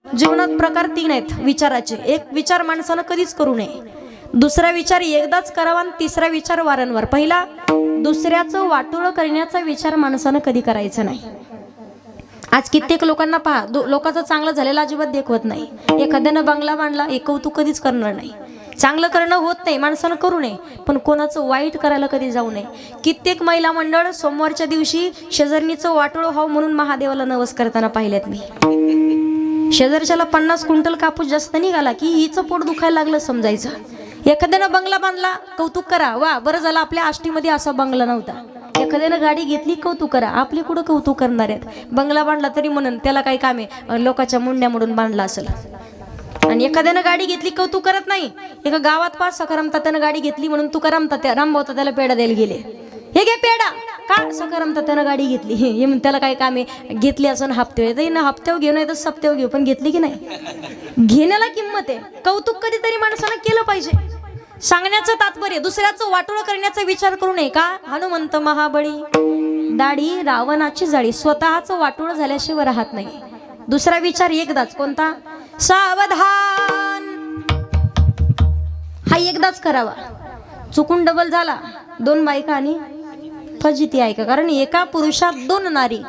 जीवनात प्रकार तीन आहेत विचाराचे. एक विचार माणसानं कधीच करू नये, दुसरा विचार एकदाच करावा आणि तिसरा विचार वारंवार. पहिला, दुसऱ्याचं वाटोळं करण्याचा विचार माणसानं कधी करायचा नाही. आज कित्येक लोकांना पहा, लोकांचं चांगलं झालेलं अजिबात देखवत नाही. एखाद्यानं बंगला बांधला, एक कौतुक कधीच करणार नाही. चांगलं करणं होत नाही, माणसानं करू नये, पण कोणाचं वाईट करायला कधी जाऊ नये. कित्येक महिला मंडळ सोमवारच्या दिवशी शेजारणीचं वाटोळं व्हावं म्हणून महादेवाला नवस करताना पाहिल्यात मी. शेजारच्याला 50 क्विंटल कापूस जास्त निघाला की हिचं पोट दुखायला लागलं समजायचं. एखाद्यानं बंगला बांधला, कौतुक करा, वा बरं झालं आपल्या आष्टीमध्ये असा बंगला नव्हता. एखाद्यानं गाडी घेतली, कौतुक करा, आपले कुठं कौतुक करणार आहेत. बंगला बांधला तरी म्हणून त्याला काही काम आहे, लोकांच्या मुंड्या मोडून बांधला असेल. आणि एखाद्यानं गाडी घेतली, कौतुक करत नाही. एका गावात 5 सखाराम तात्यानं गाडी घेतली म्हणून तुकाराम तात्या रामभाऊ तात्याला पेढा द्यायला गेले. हे घे पेढा, का सखाराम तात्यानं गाडी घेतली, हे म्हणून त्याला काही काम आहे. घेतली असं हप्ते हप्त्यावर घेऊ नाही तर सप्त्यावर घेऊ, पण घेतली की नाही, घेण्याला किंमत आहे. कौतुक कधीतरी माणसानं केलं पाहिजे. सांगण्याचं तात्पर्य दुसऱ्याचं वाटोळं करण्याचा विचार करू नये. का हनुमंत महाबळी दाढी रावणाची जाळी, स्वतःचं वाटोळं झाल्याशिवाय राहत नाही. दुसरा विचार एकदाच, कोणता? सावधान, हा एकदाच करावा. चुकून डबल झाला, 2 बायका आणि फजिती आहे का? कारण एका पुरुषात 2 नारी,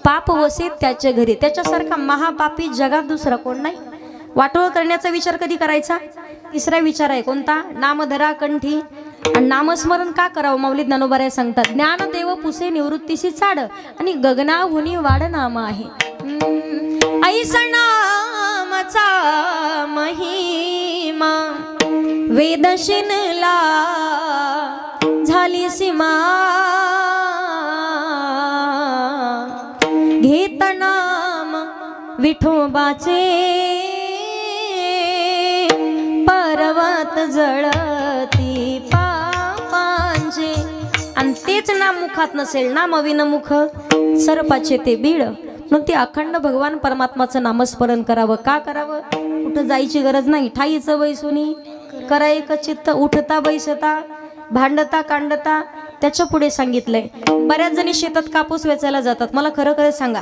पाप वसे त्याच्या घरी. त्याच्यासारखा महापापी जगात दुसरा कोण नाही. वाटोळ करण्याचा विचार कधी करायचा? तिसरा विचार आहे, कोणता? नामधरा कंठी. आणि नामस्मरण का करावं? माऊली ज्ञानोबा सांगतात, ज्ञानदेव पुसे निवृत्तीशी चाड आणि गगनाहुनी वाढ नाम आहे. ऐसा नामचा महिमा वेद शिनला झाली सीमा. घेत नाम विठोबाचे पर्वत जळती पापांचे. आणि तेच नाम मुखात नसेल, नाम अविनमुख सर्पाचे ते बीड. मग ते अखंड भगवान परमात्माचं नामस्मरण करावं. का करावं? कुठं जायची गरज नाही. ठाईचं बैसुनी करा एक चित्त, उठता बैसता भांडता कांडता. त्याच्या पुढे सांगितलंय, बऱ्याच जणी शेतात कापूस वेचायला जातात. मला खरं खरं सांगा,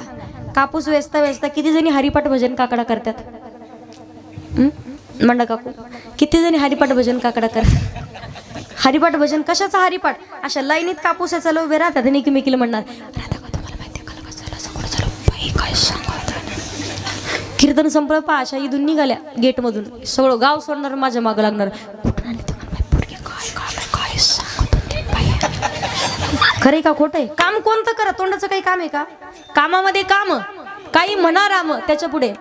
कापूस वेचता वेचता किती जणी हरिपाठ भजन काकडा करतात? मंडा काकू, किती जणी हरिपाठ भजन काकडा करतात? हरिपाठ भजन कशाचा हरिपाठ? अशा लाईनीत कापूस वेचायला उभे राहतात आणि एकमेकीला म्हणणार, कीर्तन संपलं पा, अशा इथून निघाल्या गेट मधून, सगळं गाव सोडणार, माझ्या मागं लागणार. कुठून आले काय सांगत खरे का खोट आहे? काम कोणतं करा, तोंडाचं काही काम आहे का? कामामध्ये काम, काही म्हणा राम, त्याच्या पुढे